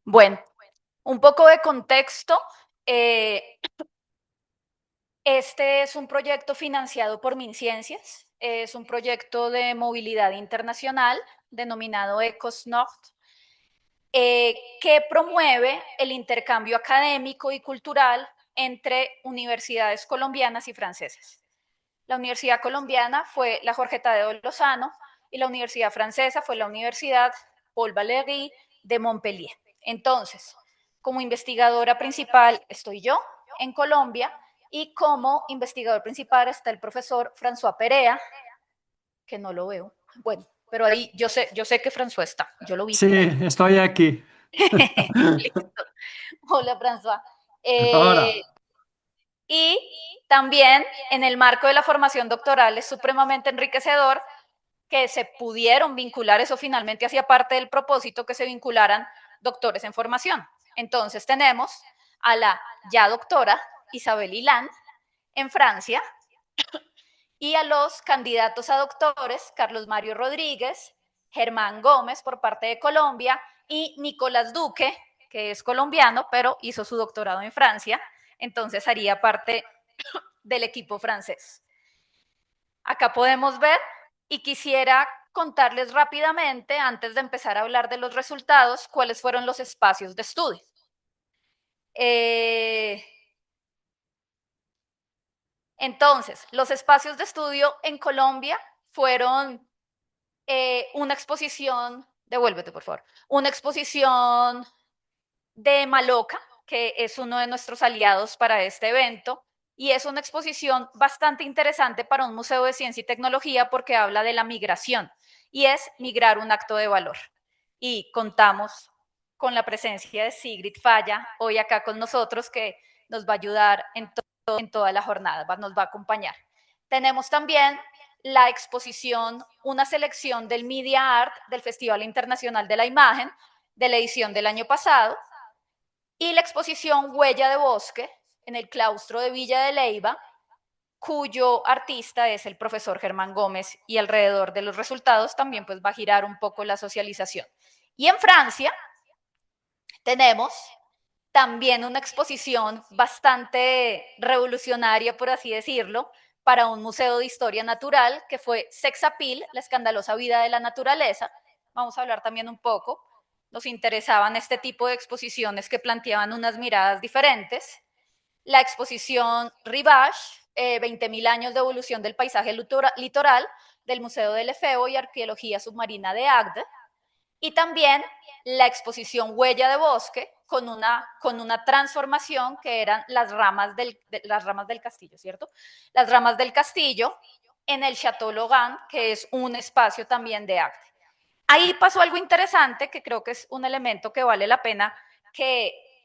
Bueno, un poco de contexto. eh, Este es un proyecto financiado por MinCiencias, es un proyecto de movilidad internacional denominado ECOSNORD, que promueve el intercambio académico y cultural entre universidades colombianas y francesas. La Universidad colombiana fue la Jorge Tadeo Lozano y la Universidad francesa fue la Universidad Paul Valéry de Montpellier. Entonces, como investigadora principal estoy yo en Colombia y como investigador principal está el profesor François Perea, que no lo veo. Bueno, pero ahí yo sé que François está, yo lo vi Sí, por ahí. estoy aquí. Listo. Hola, François. Ahora, Y también en el marco de la formación doctoral es supremamente enriquecedor que se pudieron vincular, eso finalmente hacía parte del propósito, que se vincularan doctores en formación. Entonces tenemos a la ya doctora Isabel Hilán en Francia y a los candidatos a doctores Carlos Mario Rodríguez, Germán Gómez por parte de Colombia y Nicolás Duque, que es colombiano, pero hizo su doctorado en Francia, entonces haría parte del equipo francés. Acá podemos ver y quisiera contarles rápidamente, antes de empezar a hablar de los resultados, cuáles fueron los espacios de estudio. Eh, entonces, los espacios de estudio en Colombia fueron una exposición, devuélvete por favor, una exposición de Maloca, que es uno de nuestros aliados para este evento, y es una exposición bastante interesante para un museo de ciencia y tecnología porque habla de la migración, y es migrar un acto de valor. Y contamos con la presencia de Sigrid Falla hoy acá con nosotros, que nos va a ayudar en toda la jornada, nos va a acompañar. Tenemos también la exposición, una selección del Media Art del Festival Internacional de la Imagen, de la edición del año pasado, y la exposición Huella de Bosque en el claustro de Villa de Leyva, cuyo artista es el profesor Germán Gómez, y alrededor de los resultados también pues va a girar un poco la socialización. Y en Francia tenemos también una exposición bastante revolucionaria, por así decirlo, para un museo de historia natural, que fue Sexapil, la escandalosa vida de la naturaleza. Vamos a hablar también un poco. Nos interesaban este tipo de exposiciones que planteaban unas miradas diferentes. La exposición Rivage, 20.000 años de evolución del paisaje litoral, del Museo del Efebo y Arqueología Submarina de Agde, y también la exposición Huella de Bosque con una transformación que eran las ramas del castillo, ¿cierto? Las ramas del castillo en el Chateau Logan, que es un espacio también de arte. Ahí pasó algo interesante que creo que es un elemento que vale la pena que,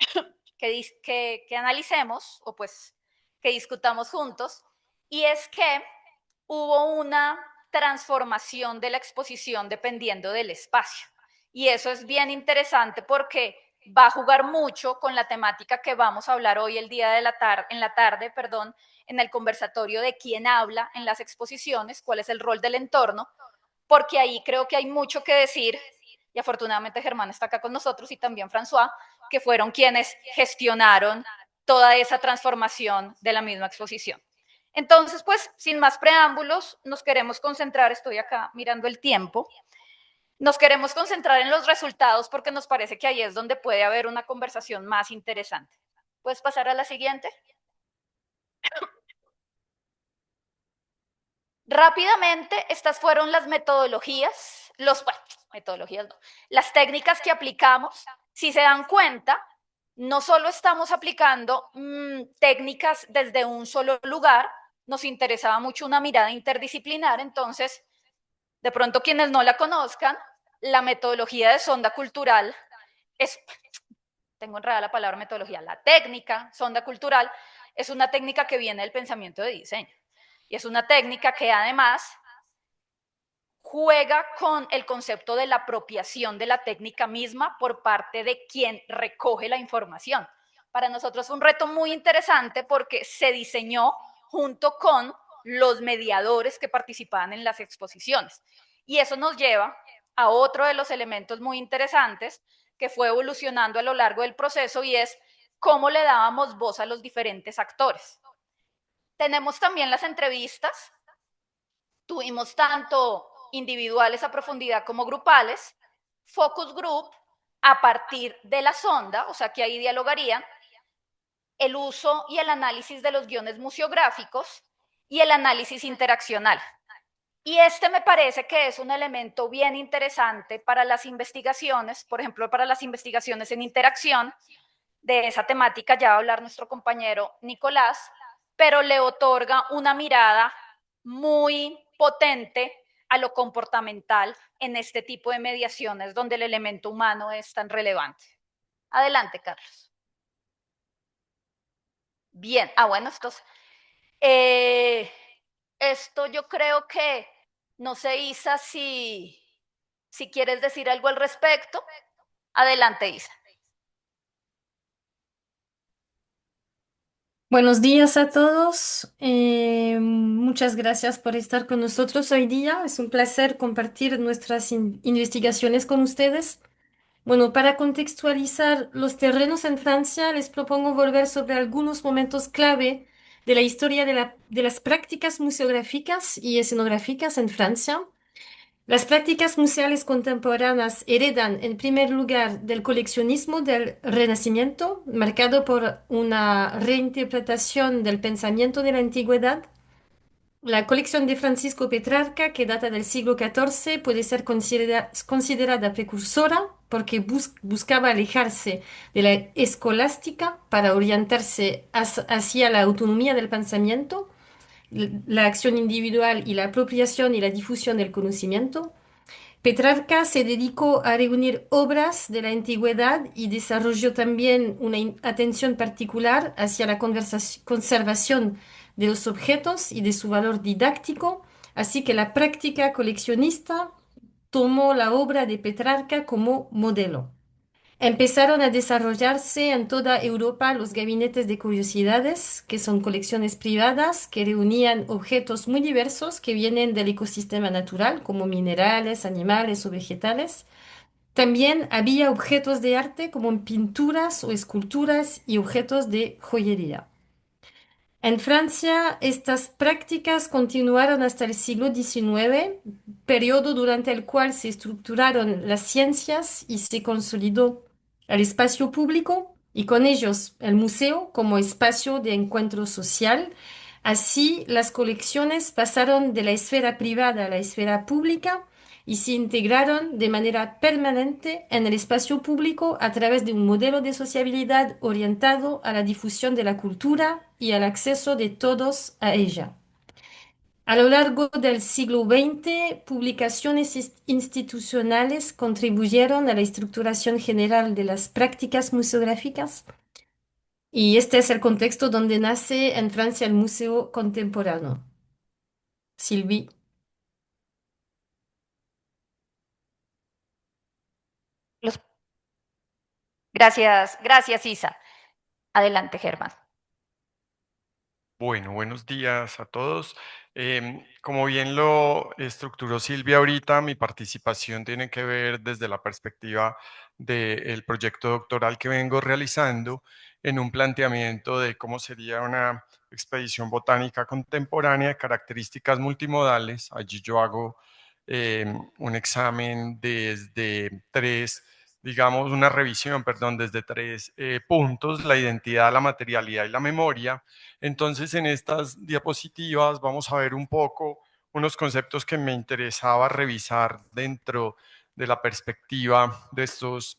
que analicemos o pues que discutamos juntos, y es que hubo una transformación de la exposición dependiendo del espacio. Y eso es bien interesante porque va a jugar mucho con la temática que vamos a hablar hoy el día de en la tarde, perdón, en el conversatorio de quién habla en las exposiciones, cuál es el rol del entorno, porque ahí creo que hay mucho que decir, y afortunadamente Germán está acá con nosotros y también François, que fueron quienes gestionaron toda esa transformación de la misma exposición. Entonces, pues, sin más preámbulos, nos queremos concentrar, estoy acá mirando el tiempo, nos queremos concentrar en los resultados porque nos parece que ahí es donde puede haber una conversación más interesante. ¿Puedes pasar a la siguiente? Rápidamente, estas fueron las metodologías, bueno, metodologías no, las técnicas que aplicamos. Si se dan cuenta, no solo estamos aplicando técnicas desde un solo lugar, nos interesaba mucho una mirada interdisciplinar, entonces, de pronto quienes no la conozcan, la metodología de sonda cultural es, tengo enredada la palabra metodología, la técnica sonda cultural es una técnica que viene del pensamiento de diseño. Y es una técnica que además juega con el concepto de la apropiación de la técnica misma por parte de quien recoge la información. Para nosotros fue un reto muy interesante porque se diseñó junto con los mediadores que participaban en las exposiciones. Y eso nos lleva a otro de los elementos muy interesantes, que fue evolucionando a lo largo del proceso y es cómo le dábamos voz a los diferentes actores. Tenemos también las entrevistas, tuvimos tanto individuales a profundidad como grupales, focus group a partir de la sonda, o sea que ahí dialogarían, el uso y el análisis de los guiones museográficos y el análisis interaccional. Y este me parece que es un elemento bien interesante para las investigaciones, por ejemplo, para las investigaciones en interacción. De esa temática ya va a hablar nuestro compañero Nicolás, pero le otorga una mirada muy potente a lo comportamental en este tipo de mediaciones donde el elemento humano es tan relevante. Adelante, Carlos. Bien, bueno, esto yo creo que, no sé, Isa, si quieres decir algo al respecto. Adelante, Isa. Buenos días a todos. Muchas gracias por estar con nosotros hoy día. Es un placer compartir nuestras investigaciones con ustedes. Bueno, para contextualizar los terrenos en Francia, les propongo volver sobre algunos momentos clave de la historia de las prácticas museográficas y escenográficas en Francia. Las prácticas museales contemporáneas heredan, en primer lugar, del coleccionismo del Renacimiento, marcado por una reinterpretación del pensamiento de la antigüedad. La colección de Francisco Petrarca, que data del siglo XIV, puede ser considerada precursora porque buscaba alejarse de la escolástica para orientarse hacia la autonomía del pensamiento, la acción individual y la apropiación y la difusión del conocimiento. Petrarca se dedicó a reunir obras de la antigüedad y desarrolló también una atención particular hacia la conservación de los objetos y de su valor didáctico, así que la práctica coleccionista tomó la obra de Petrarca como modelo. Empezaron a desarrollarse en toda Europa los gabinetes de curiosidades, que son colecciones privadas que reunían objetos muy diversos que vienen del ecosistema natural, como minerales, animales o vegetales. También había objetos de arte como pinturas o esculturas y objetos de joyería. En Francia, estas prácticas continuaron hasta el siglo XIX, periodo durante el cual se estructuraron las ciencias y se consolidó el espacio público y con ellos el museo como espacio de encuentro social. Así, las colecciones pasaron de la esfera privada a la esfera pública y se integraron de manera permanente en el espacio público a través de un modelo de sociabilidad orientado a la difusión de la cultura y al acceso de todos a ella. A lo largo del siglo XX, publicaciones institucionales contribuyeron a la estructuración general de las prácticas museográficas y este es el contexto donde nace en Francia el Museo Contemporáneo. Sylvie. Los... Gracias, gracias, Isa. Adelante, Germán. Bueno, buenos días a todos. Como bien lo estructuró Silvia ahorita, mi participación tiene que ver desde la perspectiva del proyecto doctoral que vengo realizando en un planteamiento de cómo sería una expedición botánica contemporánea de características multimodales. Allí yo hago un examen desde tres, digamos, una revisión, perdón, desde tres puntos: la identidad, la materialidad y la memoria. Entonces, en estas diapositivas vamos a ver un poco unos conceptos que me interesaba revisar dentro de la perspectiva de estos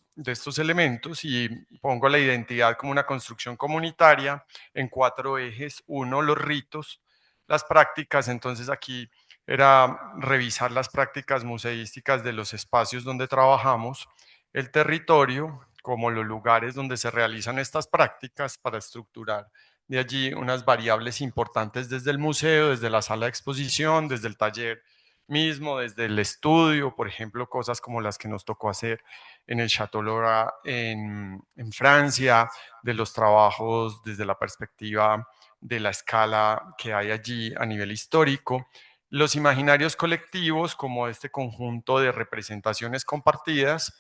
elementos, y pongo la identidad como una construcción comunitaria en cuatro ejes. Uno, los ritos, las prácticas. Entonces aquí era revisar las prácticas museísticas de los espacios donde trabajamos, el territorio como los lugares donde se realizan estas prácticas para estructurar de allí unas variables importantes desde el museo, desde la sala de exposición, desde el taller mismo, desde el estudio, por ejemplo, cosas como las que nos tocó hacer en el Chateau Laura en Francia, de los trabajos desde la perspectiva de la escala que hay allí a nivel histórico, los imaginarios colectivos como este conjunto de representaciones compartidas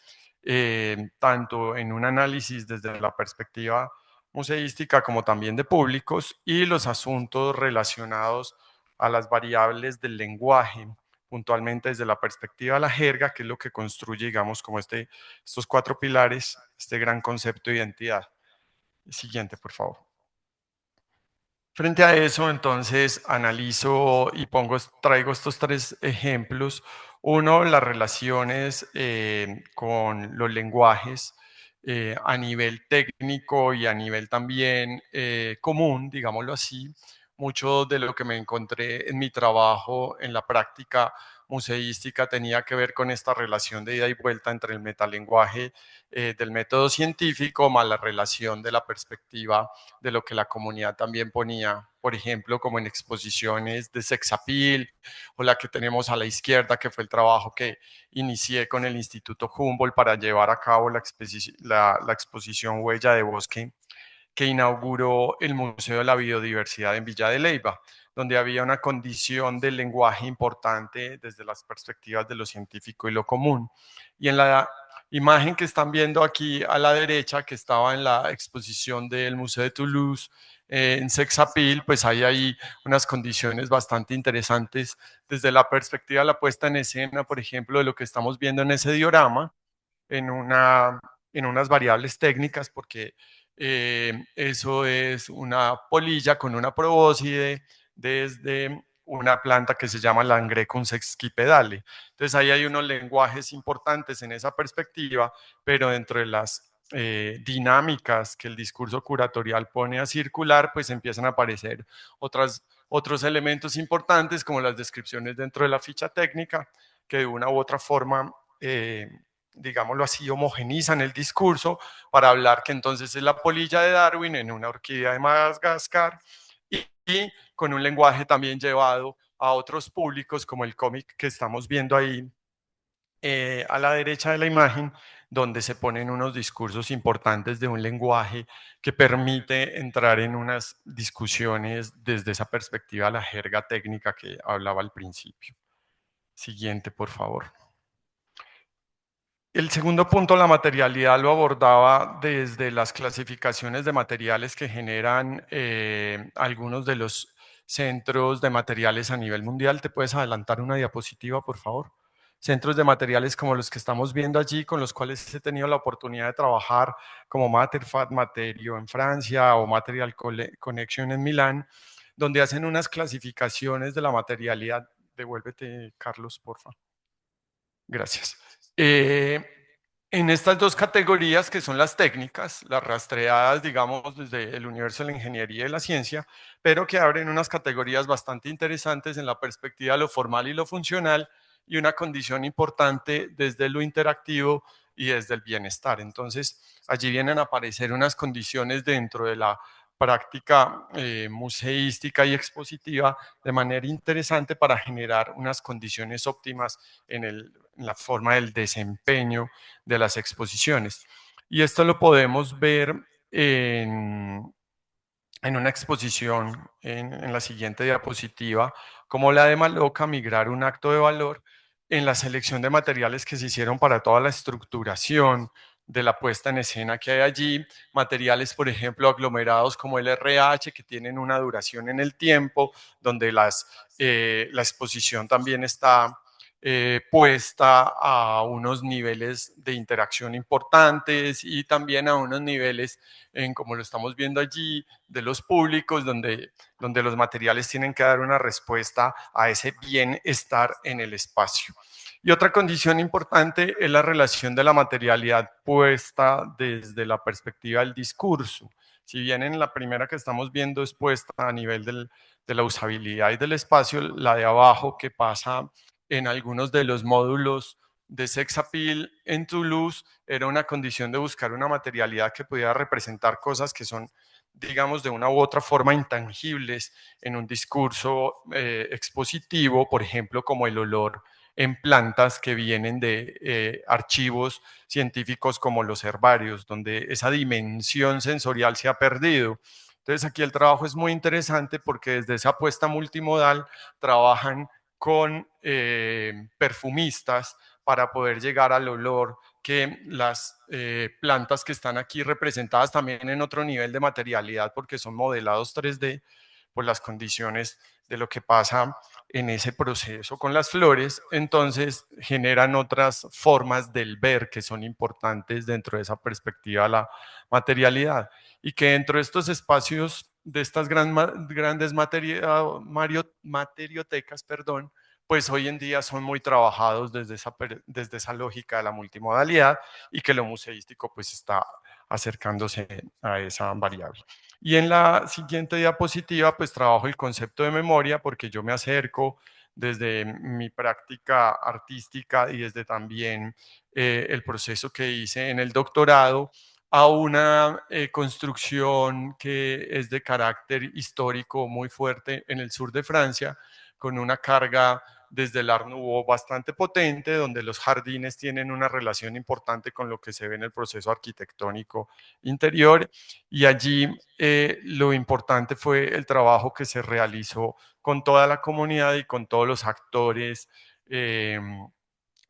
tanto en un análisis desde la perspectiva museística como también de públicos, y los asuntos relacionados a las variables del lenguaje, puntualmente desde la perspectiva de la jerga, que es lo que construye, digamos, como estos 4 pilares, este gran concepto de identidad. Siguiente, por favor. Frente a eso, entonces, analizo y traigo estos 3 ejemplos. Uno, las relaciones con los lenguajes a nivel técnico y a nivel también común, digámoslo así. Mucho de lo que me encontré en mi trabajo, en la práctica museística, tenía que ver con esta relación de ida y vuelta entre el metalenguaje del método científico más la relación de la perspectiva de lo que la comunidad también ponía, por ejemplo, como en exposiciones de sex appeal, o la que tenemos a la izquierda, que fue el trabajo que inicié con el Instituto Humboldt para llevar a cabo la exposición Huella de Bosque, que inauguró el Museo de la Biodiversidad en Villa de Leyva, donde había una condición del lenguaje importante desde las perspectivas de lo científico y lo común. Y en la imagen que están viendo aquí a la derecha, que estaba en la exposición del Museo de Toulouse, en Sex Appeal, pues hay ahí unas condiciones bastante interesantes desde la perspectiva de la puesta en escena, por ejemplo, de lo que estamos viendo en ese diorama, en, en unas variables técnicas, porque eso es una polilla con una probóscide desde una planta que se llama Langrecum sexquipedale. Entonces ahí hay unos lenguajes importantes en esa perspectiva, pero dentro de las dinámicas que el discurso curatorial pone a circular, pues empiezan a aparecer otros elementos importantes como las descripciones dentro de la ficha técnica, que de una u otra forma digámoslo así, homogenizan el discurso para hablar que entonces es la polilla de Darwin en una orquídea de Madagascar, y con un lenguaje también llevado a otros públicos, como el cómic que estamos viendo ahí a la derecha de la imagen, donde se ponen unos discursos importantes de un lenguaje que permite entrar en unas discusiones desde esa perspectiva, la jerga técnica que hablaba al principio. Siguiente, por favor. El segundo punto, la materialidad, lo abordaba desde las clasificaciones de materiales que generan algunos de los centros de materiales a nivel mundial. ¿Te puedes adelantar una diapositiva, por favor? Centros de materiales como los que estamos viendo allí, con los cuales he tenido la oportunidad de trabajar, como Matterfat Materio en Francia o Material Connection en Milán, donde hacen unas clasificaciones de la materialidad. Devuélvete, Carlos, por favor. Gracias. En estas 2 categorías, que son las técnicas, las rastreadas, digamos, desde el universo de la ingeniería y la ciencia, pero que abren unas categorías bastante interesantes en la perspectiva de lo formal y lo funcional, y una condición importante desde lo interactivo y desde el bienestar. Entonces, allí vienen a aparecer unas condiciones dentro de la práctica museística y expositiva de manera interesante para generar unas condiciones óptimas en la forma del desempeño de las exposiciones. Y esto lo podemos ver en una exposición en la siguiente diapositiva, como la de Maloca, migrar un acto de valor, en la selección de materiales que se hicieron para toda la estructuración de la puesta en escena que hay allí, materiales, por ejemplo, aglomerados como el RH, que tienen una duración en el tiempo, donde la exposición también está puesta a unos niveles de interacción importantes, y también a unos niveles, como lo estamos viendo allí, de los públicos, donde los materiales tienen que dar una respuesta a ese bienestar en el espacio. Y otra condición importante es la relación de la materialidad puesta desde la perspectiva del discurso. Si bien en la primera que estamos viendo es puesta a nivel de la usabilidad y del espacio, la de abajo, que pasa en algunos de los módulos de Sex Appeal en Toulouse, era una condición de buscar una materialidad que pudiera representar cosas que son, digamos, de una u otra forma intangibles en un discurso expositivo, por ejemplo, como el olor en plantas que vienen de archivos científicos como los herbarios, donde esa dimensión sensorial se ha perdido. Entonces aquí el trabajo es muy interesante porque desde esa apuesta multimodal trabajan con perfumistas para poder llegar al olor que las plantas que están aquí representadas también en otro nivel de materialidad, porque son modelados 3D, por las condiciones de lo que pasa en ese proceso con las flores, entonces generan otras formas del ver que son importantes dentro de esa perspectiva de la materialidad, y que dentro de estos espacios de estas grandes materiotecas, perdón, pues hoy en día son muy trabajados desde esa lógica de la multimodalidad, y que lo museístico pues está acercándose a esa variable. Y en la siguiente diapositiva pues trabajo el concepto de memoria, porque yo me acerco desde mi práctica artística y desde también el proceso que hice en el doctorado a una construcción que es de carácter histórico muy fuerte en el sur de Francia, con una carga desde el Art Nouveau bastante potente, donde los jardines tienen una relación importante con lo que se ve en el proceso arquitectónico interior. Y allí lo importante fue el trabajo que se realizó con toda la comunidad y con todos los actores,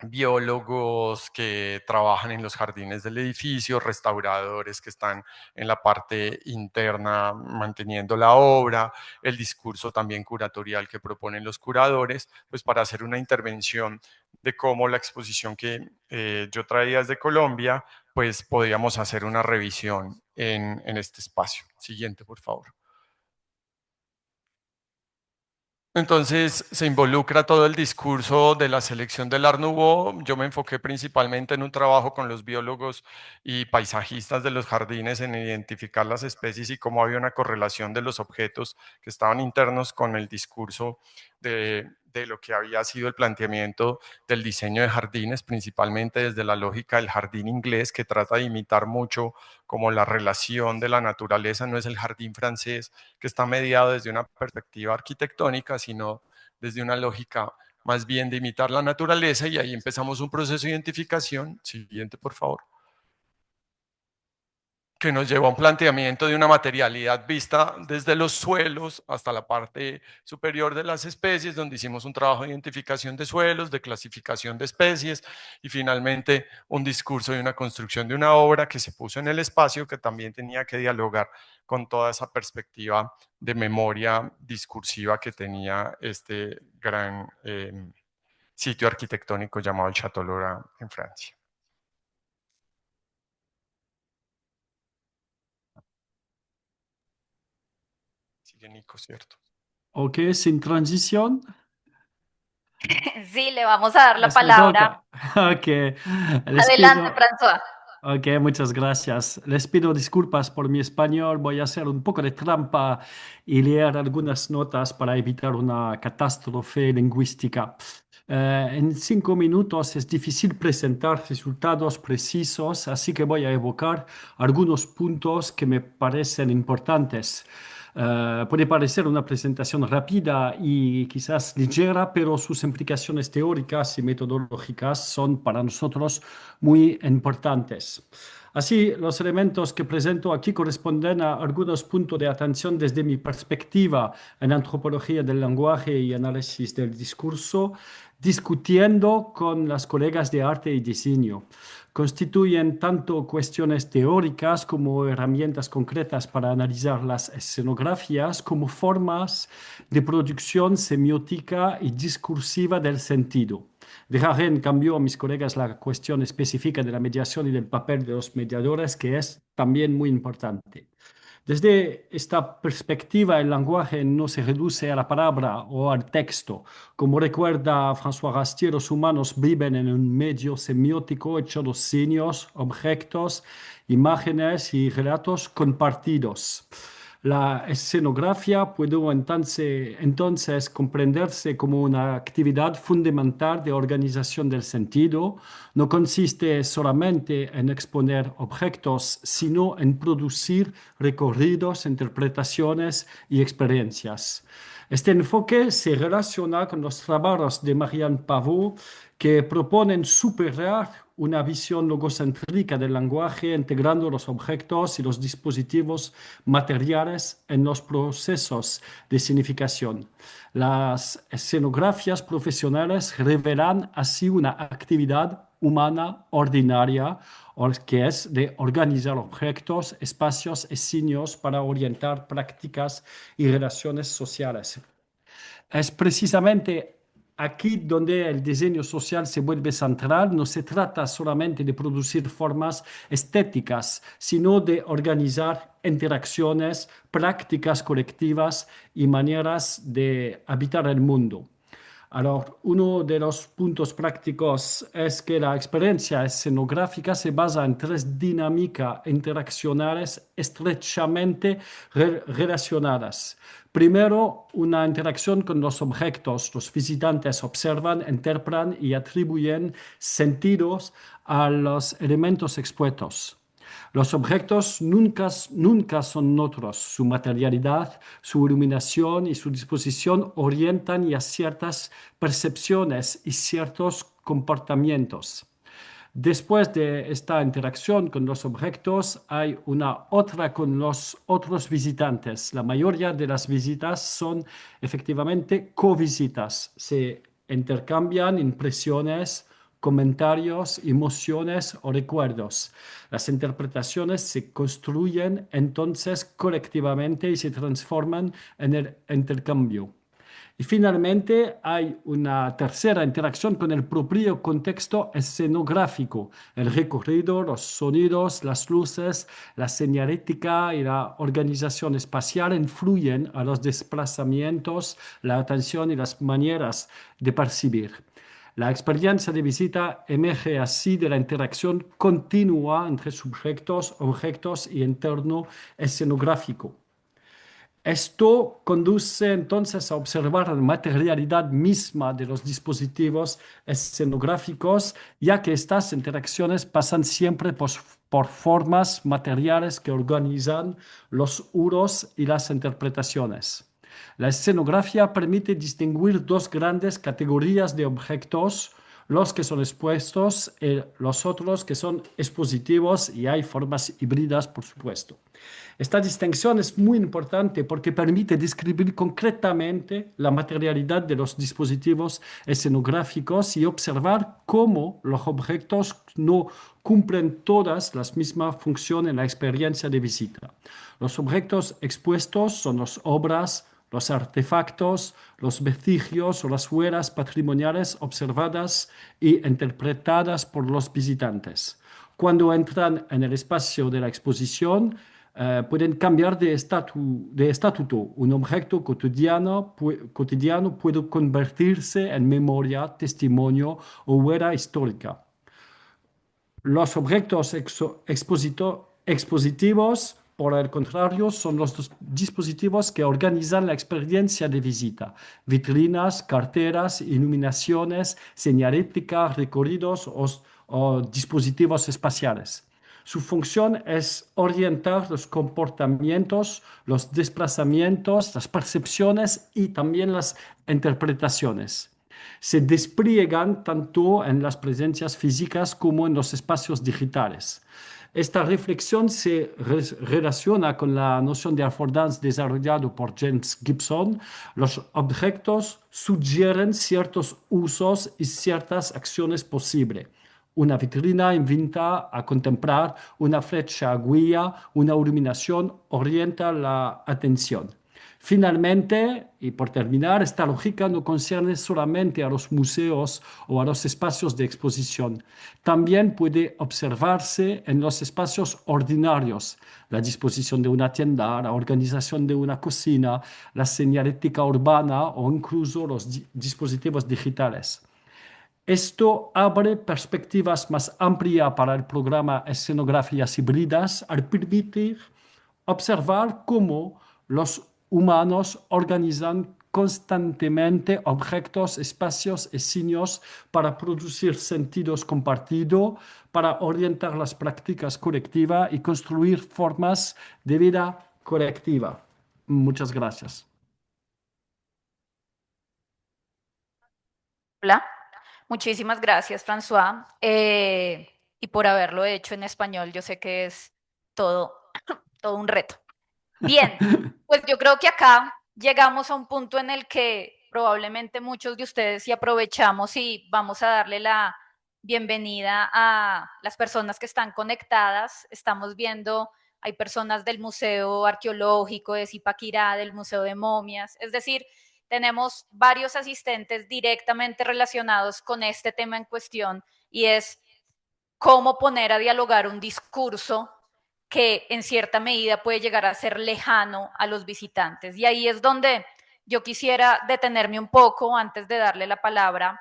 biólogos que trabajan en los jardines del edificio, restauradores que están en la parte interna manteniendo la obra, el discurso también curatorial que proponen los curadores, pues para hacer una intervención de cómo la exposición que yo traía desde Colombia, pues podíamos hacer una revisión en este espacio. Siguiente, por favor. Entonces se involucra todo el discurso de la selección del Art Nouveau. Yo me enfoqué principalmente en un trabajo con los biólogos y paisajistas de los jardines en identificar las especies y cómo había una correlación de los objetos que estaban internos con el discurso de lo que había sido el planteamiento del diseño de jardines, principalmente desde la lógica del jardín inglés, que trata de imitar mucho como la relación de la naturaleza. No es el jardín francés, que está mediado desde una perspectiva arquitectónica, sino desde una lógica más bien de imitar la naturaleza, y ahí empezamos un proceso de identificación. Siguiente, por favor. Que nos llevó a un planteamiento de una materialidad vista desde los suelos hasta la parte superior de las especies, donde hicimos un trabajo de identificación de suelos, de clasificación de especies, y finalmente un discurso y una construcción de una obra que se puso en el espacio, que también tenía que dialogar con toda esa perspectiva de memoria discursiva que tenía este gran sitio arquitectónico llamado el Château Laurent en Francia. Sigue Nico, ¿cierto? Ok, sin transición. Sí, le vamos a dar la Me palabra. toca. Ok, les Adelante, pido. François. Ok, muchas gracias. Les pido disculpas por mi español. Voy a hacer un poco de trampa y leer algunas notas para evitar una catástrofe lingüística. En 5 minutos es difícil presentar resultados precisos, así que voy a evocar algunos puntos que me parecen importantes. Puede parecer una presentación rápida y quizás ligera, pero sus implicaciones teóricas y metodológicas son para nosotros muy importantes. Así, los elementos que presento aquí corresponden a algunos puntos de atención desde mi perspectiva en antropología del lenguaje y análisis del discurso, discutiendo con las colegas de arte y diseño. Constituyen tanto cuestiones teóricas como herramientas concretas para analizar las escenografías, como formas de producción semiótica y discursiva del sentido. Dejaré en cambio a mis colegas la cuestión específica de la mediación y del papel de los mediadores, que es también muy importante. Desde esta perspectiva, el lenguaje no se reduce a la palabra o al texto. Como recuerda François Rastier, los humanos viven en un medio semiótico hecho de signos, objetos, imágenes y relatos compartidos. La escenografía puede entonces comprenderse como una actividad fundamental de organización del sentido. No consiste solamente en exponer objetos, sino en producir recorridos, interpretaciones y experiencias. Este enfoque se relaciona con los trabajos de Marianne Pavot, que proponen superar una visión logocéntrica del lenguaje, integrando los objetos y los dispositivos materiales en los procesos de significación. Las escenografías profesionales revelan así una actividad humana ordinaria, que es de organizar objetos, espacios y signos para orientar prácticas y relaciones sociales. Es precisamente aquí donde el diseño social se vuelve central. No se trata solamente de producir formas estéticas, sino de organizar interacciones, prácticas colectivas y maneras de habitar el mundo. Alors, uno de los puntos prácticos es que la experiencia escenográfica se basa en tres dinámicas interaccionales estrechamente relacionadas. Primero, una interacción con los objetos. Los visitantes observan, interpretan y atribuyen sentidos a los elementos expuestos. Los objetos nunca son otros. Su materialidad, su iluminación y su disposición orientan ya ciertas percepciones y ciertos comportamientos. Después de esta interacción con los objetos, hay una otra con los otros visitantes. La mayoría de las visitas son efectivamente covisitas. Se intercambian impresiones, comentarios, emociones o recuerdos. Las interpretaciones se construyen entonces colectivamente y se transforman en el intercambio. Y finalmente hay una tercera interacción con el propio contexto escenográfico, el recorrido, los sonidos, las luces, la señalética y la organización espacial influyen a los desplazamientos, la atención y las maneras de percibir. La experiencia de visita emerge así de la interacción continua entre sujetos, objetos y entorno escenográfico. Esto conduce entonces a observar la materialidad misma de los dispositivos escenográficos, ya que estas interacciones pasan siempre por formas materiales que organizan los usos y las interpretaciones. La escenografía permite distinguir dos grandes categorías de objetos, los que son expuestos y los otros que son expositivos, y hay formas híbridas, por supuesto. Esta distinción es muy importante porque permite describir concretamente la materialidad de los dispositivos escenográficos y observar cómo los objetos no cumplen todas las mismas funciones en la experiencia de visita. Los objetos expuestos son las obras, los artefactos, los vestigios o las huellas patrimoniales observadas y interpretadas por los visitantes. Cuando entran en el espacio de la exposición, pueden cambiar de estatuto. Un objeto cotidiano puede convertirse en memoria, testimonio o huella histórica. Los objetos expositivos, por el contrario, son los dispositivos que organizan la experiencia de visita. Vitrinas, carteras, iluminaciones, señalética, recorridos o dispositivos espaciales. Su función es orientar los comportamientos, los desplazamientos, las percepciones y también las interpretaciones. Se despliegan tanto en las presencias físicas como en los espacios digitales. Esta reflexión se relaciona con la noción de affordance desarrollado por James Gibson. Los objetos sugieren ciertos usos y ciertas acciones posibles. Una vitrina invita a contemplar, una flecha guía, una iluminación orienta la atención. Finalmente, y por terminar, esta lógica no concierne solamente a los museos o a los espacios de exposición. También puede observarse en los espacios ordinarios, la disposición de una tienda, la organización de una cocina, la señalética urbana o incluso los dispositivos digitales. Esto abre perspectivas más amplias para el programa Escenografías Híbridas al permitir observar cómo los humanos organizan constantemente objetos, espacios y signos para producir sentidos compartidos, para orientar las prácticas colectivas y construir formas de vida colectiva. Muchas gracias. Hola, muchísimas gracias, François, y por haberlo hecho en español. Yo sé que es todo, todo un reto. Bien, pues yo creo que acá llegamos a un punto en el que probablemente muchos de ustedes, si aprovechamos y vamos a darle la bienvenida a las personas que están conectadas. Estamos viendo, hay personas del Museo Arqueológico de Zipaquirá, del Museo de Momias, es decir, tenemos varios asistentes directamente relacionados con este tema en cuestión y es cómo poner a dialogar un discurso que en cierta medida puede llegar a ser lejano a los visitantes. Y ahí es donde yo quisiera detenerme un poco antes de darle la palabra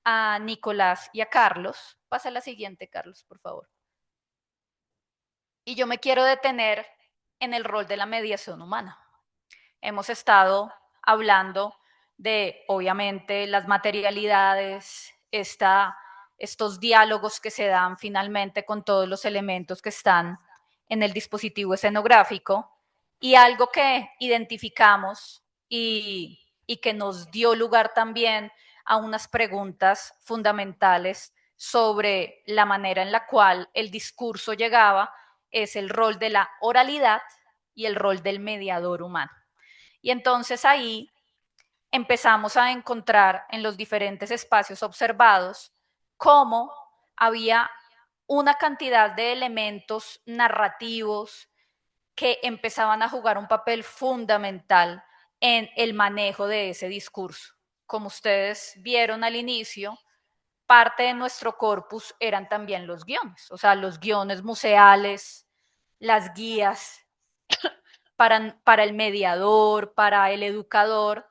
a Nicolás y a Carlos. Pasa la siguiente, Carlos, por favor. Y yo me quiero detener en el rol de la mediación humana. Hemos estado hablando de, obviamente, las materialidades, estos diálogos que se dan finalmente con todos los elementos que están en el dispositivo escenográfico y algo que identificamos y que nos dio lugar también a unas preguntas fundamentales sobre la manera en la cual el discurso llegaba es el rol de la oralidad y el rol del mediador humano. Y entonces ahí empezamos a encontrar en los diferentes espacios observados cómo había una cantidad de elementos narrativos que empezaban a jugar un papel fundamental en el manejo de ese discurso. Como ustedes vieron al inicio, parte de nuestro corpus eran también los guiones, o sea, los guiones museales, las guías para el mediador, para el educador,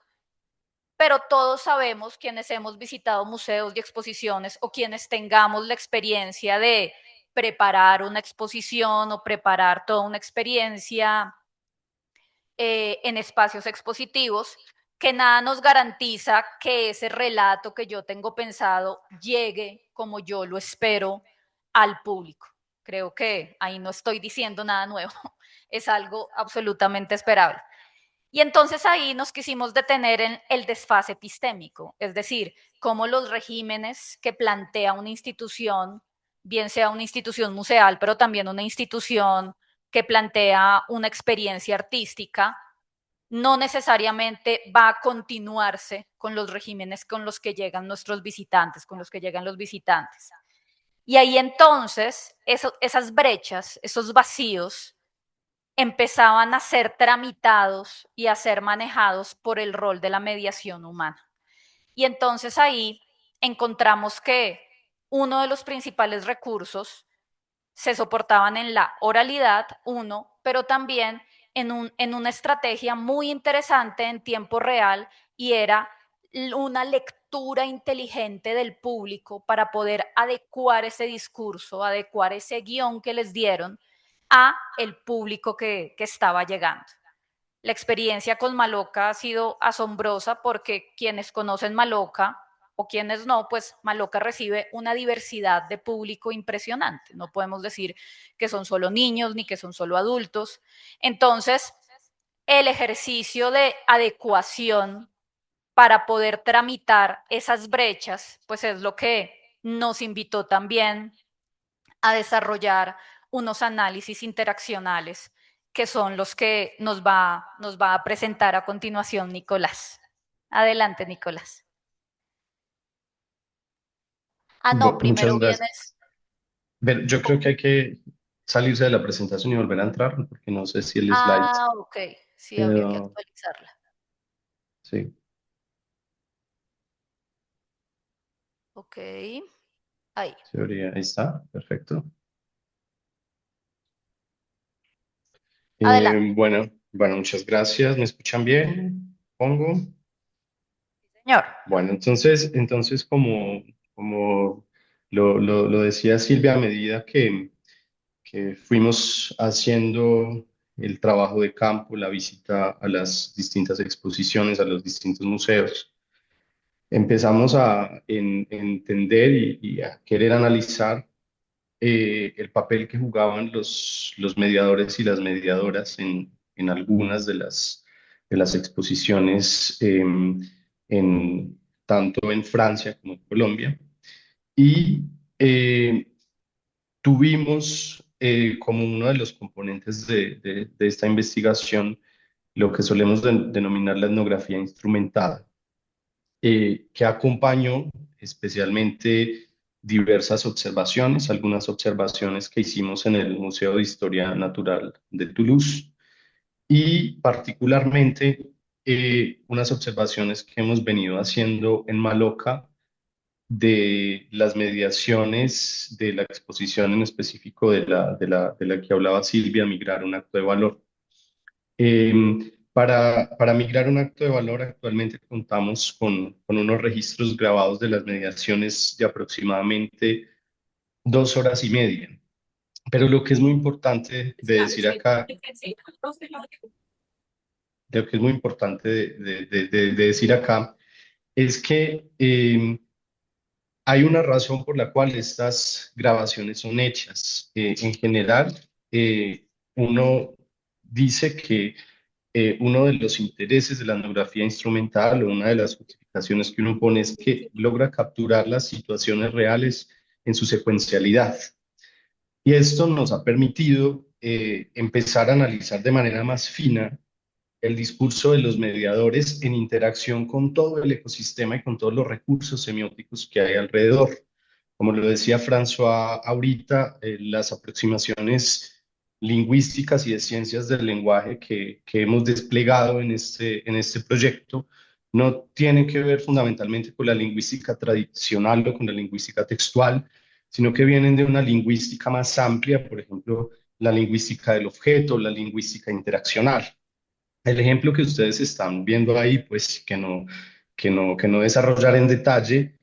pero todos sabemos, quienes hemos visitado museos y exposiciones o quienes tengamos la experiencia de preparar una exposición o preparar toda una experiencia en espacios expositivos, que nada nos garantiza que ese relato que yo tengo pensado llegue como yo lo espero al público. Creo que ahí no estoy diciendo nada nuevo, es algo absolutamente esperable. Y entonces ahí nos quisimos detener en el desfase epistémico, es decir, cómo los regímenes que plantea una institución, bien sea una institución museal, pero también una institución que plantea una experiencia artística, no necesariamente va a continuarse con los regímenes con los que llegan nuestros visitantes, con los que llegan los visitantes. Y ahí entonces esas brechas, esos vacíos, empezaban a ser tramitados y a ser manejados por el rol de la mediación humana. Y entonces ahí encontramos que uno de los principales recursos se soportaban en la oralidad, uno, pero también en una estrategia muy interesante en tiempo real y era una lectura inteligente del público para poder adecuar ese discurso, adecuar ese guión que les dieron a el público que estaba llegando. La experiencia con Maloca ha sido asombrosa porque quienes conocen Maloca o quienes no, pues Maloca recibe una diversidad de público impresionante. No podemos decir que son solo niños ni que son solo adultos. Entonces, el ejercicio de adecuación para poder tramitar esas brechas, pues es lo que nos invitó también a desarrollar unos análisis interaccionales que son los que nos va a presentar a continuación Nicolás. Adelante, Nicolás. Ah, no, Muchas primero gracias. vienes. Yo creo que hay que salirse de la presentación y volver a entrar, porque no sé si el slide Ah, ok. Sí, habría que quedó. actualizarla. Sí, Ok. Ahí. ahí está, perfecto. Adelante. Bueno, muchas gracias. ¿Me escuchan bien? Pongo. Señor. Bueno, entonces como lo decía Silvia, a medida que fuimos haciendo el trabajo de campo, la visita a las distintas exposiciones, a los distintos museos, empezamos a entender y a querer analizar el papel que jugaban los mediadores y las mediadoras en algunas de las exposiciones, tanto en Francia como en Colombia. Y tuvimos como uno de los componentes de esta investigación lo que solemos denominar la etnografía instrumentada, que acompañó especialmente diversas observaciones, algunas observaciones que hicimos en el Museo de Historia Natural de Toulouse y particularmente unas observaciones que hemos venido haciendo en Maloca de las mediaciones de la exposición en específico de la que hablaba Silvia, Migrar un acto de valor. Para migrar un acto de valor, actualmente contamos con unos registros grabados de las mediaciones de aproximadamente 2 horas y media. Pero lo que es muy importante de decir acá, lo que es muy importante de decir acá es que hay una razón por la cual estas grabaciones son hechas. En general, uno dice que uno de los intereses de la etnografía instrumental o una de las justificaciones que uno pone es que logra capturar las situaciones reales en su secuencialidad. Y esto nos ha permitido empezar a analizar de manera más fina el discurso de los mediadores en interacción con todo el ecosistema y con todos los recursos semióticos que hay alrededor. Como lo decía François ahorita, las aproximaciones lingüísticas y de ciencias del lenguaje que hemos desplegado en este proyecto no tienen que ver fundamentalmente con la lingüística tradicional o con la lingüística textual, sino que vienen de una lingüística más amplia, por ejemplo, la lingüística del objeto, la lingüística interaccional. El ejemplo que ustedes están viendo ahí, pues que no desarrollar en detalle,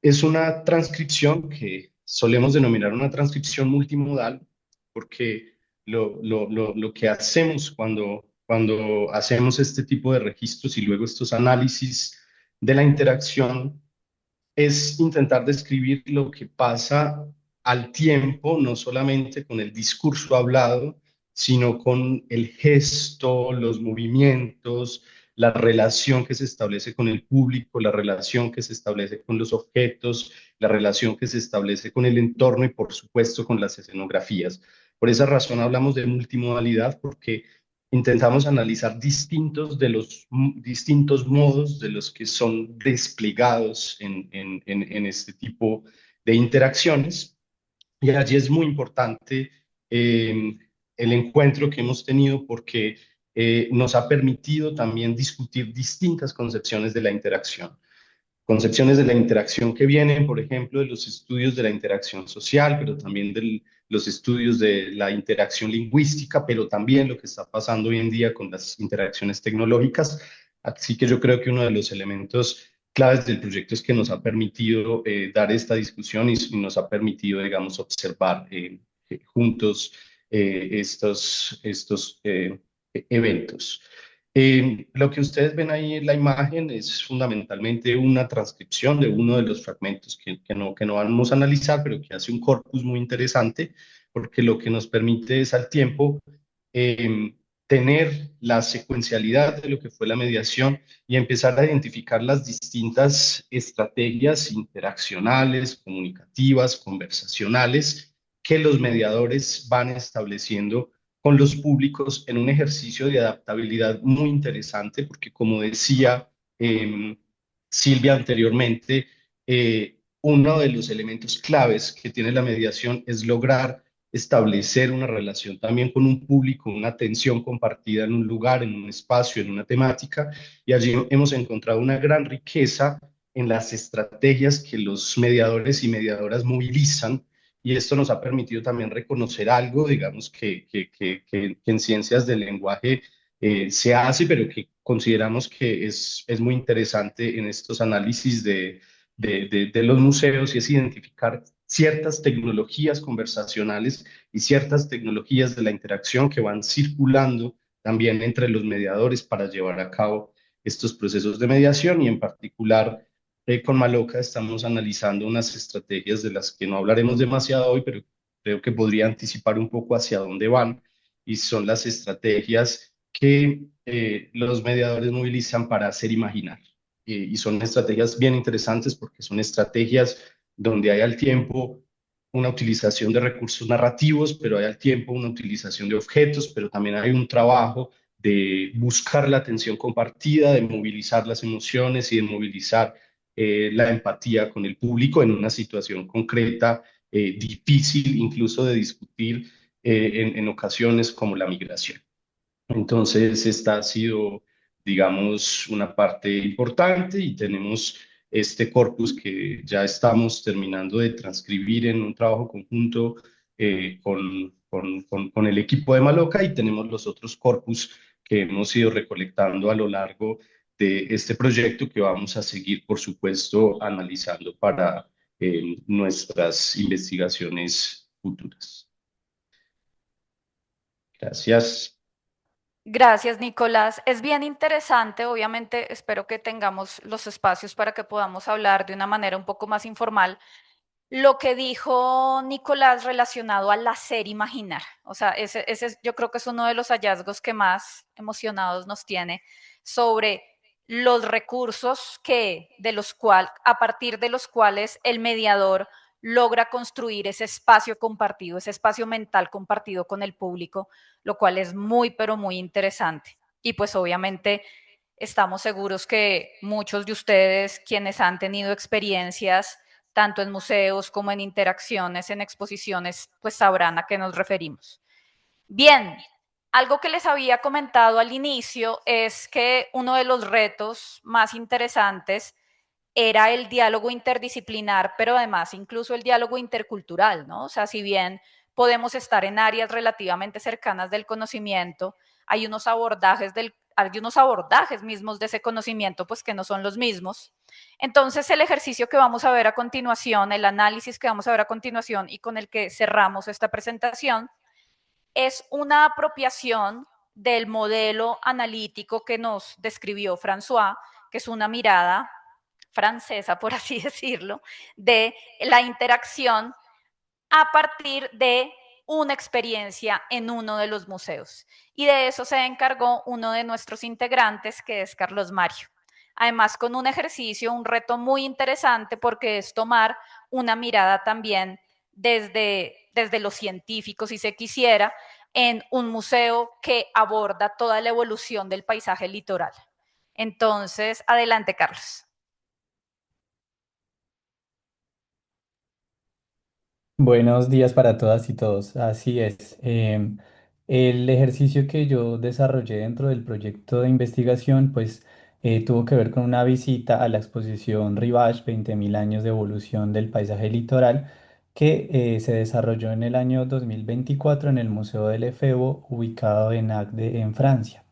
es una transcripción que solemos denominar una transcripción multimodal, porque lo que hacemos cuando hacemos este tipo de registros y luego estos análisis de la interacción es intentar describir lo que pasa al tiempo, no solamente con el discurso hablado, sino con el gesto, los movimientos, la relación que se establece con el público, la relación que se establece con los objetos, la relación que se establece con el entorno y, por supuesto, con las escenografías. Por esa razón hablamos de multimodalidad, porque intentamos analizar distintos modos de los que son desplegados en este tipo de interacciones. Y allí es muy importante el encuentro que hemos tenido porque nos ha permitido también discutir distintas concepciones de la interacción. Concepciones de la interacción que vienen, por ejemplo, de los estudios de la interacción social, pero también de los estudios de la interacción lingüística, pero también lo que está pasando hoy en día con las interacciones tecnológicas. Así que yo creo que uno de los elementos claves del proyecto es que nos ha permitido dar esta discusión y nos ha permitido, digamos, observar juntos estos eventos. Lo que ustedes ven ahí en la imagen es fundamentalmente una transcripción de uno de los fragmentos que no vamos a analizar, pero que hace un corpus muy interesante, porque lo que nos permite es al tiempo tener la secuencialidad de lo que fue la mediación y empezar a identificar las distintas estrategias interaccionales, comunicativas, conversacionales que los mediadores van estableciendo con los públicos en un ejercicio de adaptabilidad muy interesante, porque como decía Silvia anteriormente, uno de los elementos claves que tiene la mediación es lograr establecer una relación también con un público, una atención compartida en un lugar, en un espacio, en una temática, y allí hemos encontrado una gran riqueza en las estrategias que los mediadores y mediadoras movilizan, y esto nos ha permitido también reconocer algo, digamos, que en ciencias del lenguaje se hace, pero que consideramos que es muy interesante en estos análisis de los museos, y es identificar ciertas tecnologías conversacionales y ciertas tecnologías de la interacción que van circulando también entre los mediadores para llevar a cabo estos procesos de mediación, y en particular con Maloca estamos analizando unas estrategias de las que no hablaremos demasiado hoy, pero creo que podría anticipar un poco hacia dónde van, y son las estrategias que los mediadores movilizan para hacer imaginar. Y son estrategias bien interesantes porque son estrategias donde hay al tiempo una utilización de recursos narrativos, pero hay al tiempo una utilización de objetos, pero también hay un trabajo de buscar la atención compartida, de movilizar las emociones y de movilizar la empatía con el público en una situación concreta, difícil incluso de discutir en ocasiones como la migración. Entonces, esta ha sido, digamos, una parte importante y tenemos este corpus que ya estamos terminando de transcribir en un trabajo conjunto con el equipo de Maloca y tenemos los otros corpus que hemos ido recolectando a lo largo de este proyecto que vamos a seguir, por supuesto, analizando para nuestras investigaciones futuras. Gracias. Gracias, Nicolás. Es bien interesante, obviamente espero que tengamos los espacios para que podamos hablar de una manera un poco más informal. Lo que dijo Nicolás relacionado al hacer imaginar, o sea, yo creo que es uno de los hallazgos que más emocionados nos tiene sobre los recursos a partir de los cuales el mediador logra construir ese espacio compartido, ese espacio mental compartido con el público, lo cual es muy, pero muy interesante. Y pues obviamente estamos seguros que muchos de ustedes, quienes han tenido experiencias tanto en museos como en interacciones, en exposiciones, pues sabrán a qué nos referimos. Bien, algo que les había comentado al inicio es que uno de los retos más interesantes era el diálogo interdisciplinar, pero además incluso el diálogo intercultural, ¿no? O sea, si bien podemos estar en áreas relativamente cercanas del conocimiento, hay unos abordajes mismos de ese conocimiento, pues que no son los mismos. Entonces, el ejercicio que vamos a ver a continuación, el análisis que vamos a ver a continuación y con el que cerramos esta presentación, es una apropiación del modelo analítico que nos describió François, que es una mirada francesa, por así decirlo, de la interacción a partir de una experiencia en uno de los museos. Y de eso se encargó uno de nuestros integrantes, que es Carlos Mario. Además, con un ejercicio, un reto muy interesante, porque es tomar una mirada también desde lo científico, si se quisiera, en un museo que aborda toda la evolución del paisaje litoral. Entonces, adelante, Carlos. Buenos días para todas y todos. Así es. El ejercicio que yo desarrollé dentro del proyecto de investigación, pues tuvo que ver con una visita a la exposición Rivage, 20.000 años de evolución del paisaje litoral, que se desarrolló en el año 2024 en el Museo del Efebo, ubicado en Agde, en Francia.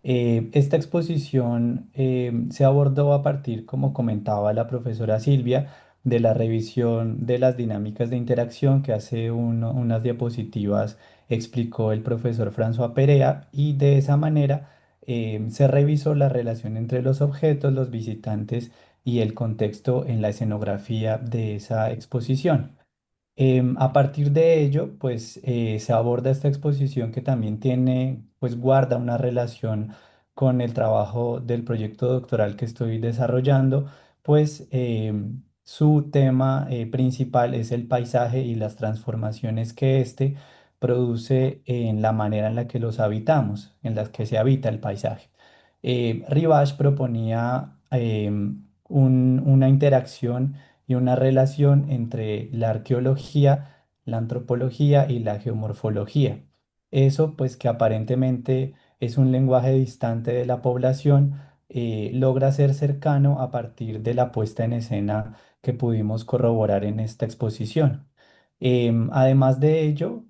Esta exposición se abordó a partir, como comentaba la profesora Silvia, de la revisión de las dinámicas de interacción que hace unas diapositivas explicó el profesor François Perea y de esa manera se revisó la relación entre los objetos, los visitantes y el contexto en la escenografía de esa exposición. A partir de ello, pues se aborda esta exposición que también tiene, pues guarda una relación con el trabajo del proyecto doctoral que estoy desarrollando, pues su tema principal es el paisaje y las transformaciones que éste produce en la manera en la que los habitamos, en las que se habita el paisaje. Rivage proponía una interacción y una relación entre la arqueología, la antropología y la geomorfología. Eso, pues que aparentemente es un lenguaje distante de la población, logra ser cercano a partir de la puesta en escena que pudimos corroborar en esta exposición. Además de ello,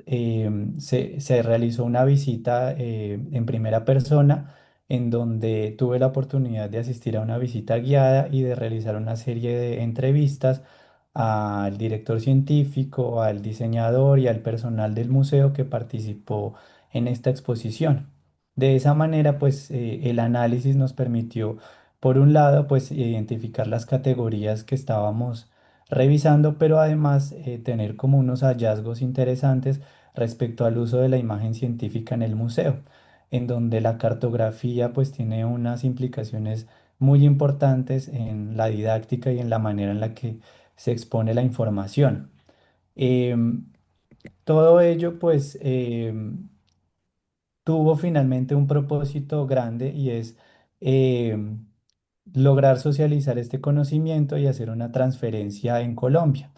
se realizó una visita en primera persona en donde tuve la oportunidad de asistir a una visita guiada y de realizar una serie de entrevistas al director científico, al diseñador y al personal del museo que participó en esta exposición. De esa manera, pues el análisis nos permitió, por un lado, pues identificar las categorías que estábamos revisando, pero además tener como unos hallazgos interesantes respecto al uso de la imagen científica en el museo, en donde la cartografía pues tiene unas implicaciones muy importantes en la didáctica y en la manera en la que se expone la información. Em, Todo ello pues tuvo finalmente un propósito grande y es lograr socializar este conocimiento y hacer una transferencia en Colombia.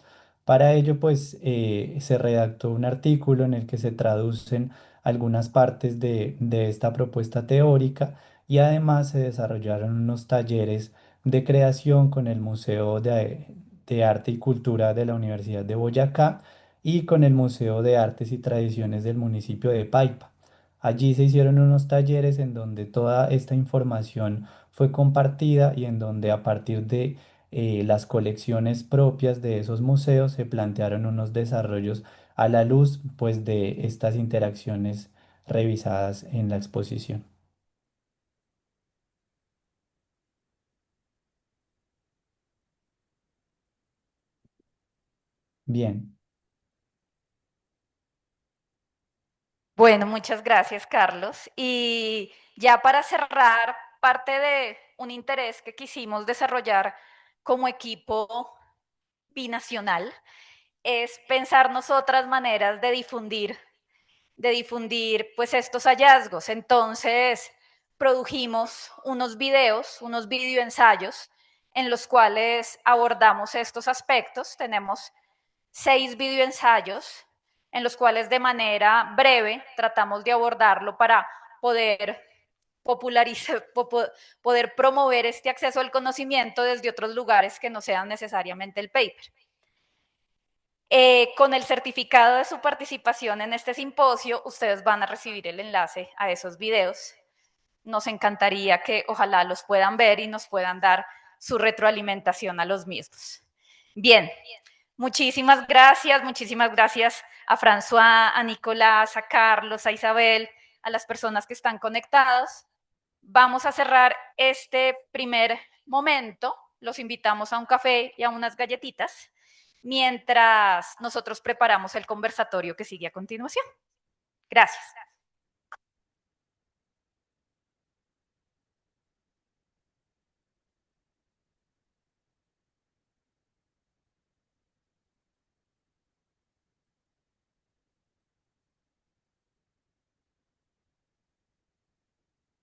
Para ello, pues se redactó un artículo en el que se traducen algunas partes de esta propuesta teórica y además se desarrollaron unos talleres de creación con el Museo de Arte y Cultura de la Universidad de Boyacá y con el Museo de Artes y Tradiciones del municipio de Paipa. Allí se hicieron unos talleres en donde toda esta información fue compartida y en donde a partir de las colecciones propias de esos museos se plantearon unos desarrollos a la luz pues de estas interacciones revisadas en la exposición. Bien. Bueno, muchas gracias, Carlos. Y ya para cerrar, parte de un interés que quisimos desarrollar como equipo binacional es pensarnos otras maneras de difundir pues estos hallazgos. Entonces, produjimos unos videos, unos videoensayos en los cuales abordamos estos aspectos. Tenemos 6 videoensayos en los cuales de manera breve tratamos de abordarlo para poder popularizar, poder promover este acceso al conocimiento desde otros lugares que no sean necesariamente el paper. Con el certificado de su participación en este simposio, ustedes van a recibir el enlace a esos videos. Nos encantaría que ojalá los puedan ver y nos puedan dar su retroalimentación a los mismos. Bien, muchísimas gracias a François, a Nicolás, a Carlos, a Isabel, a las personas que están conectadas. Vamos a cerrar este primer momento. Los invitamos a un café y a unas galletitas mientras nosotros preparamos el conversatorio que sigue a continuación. Gracias.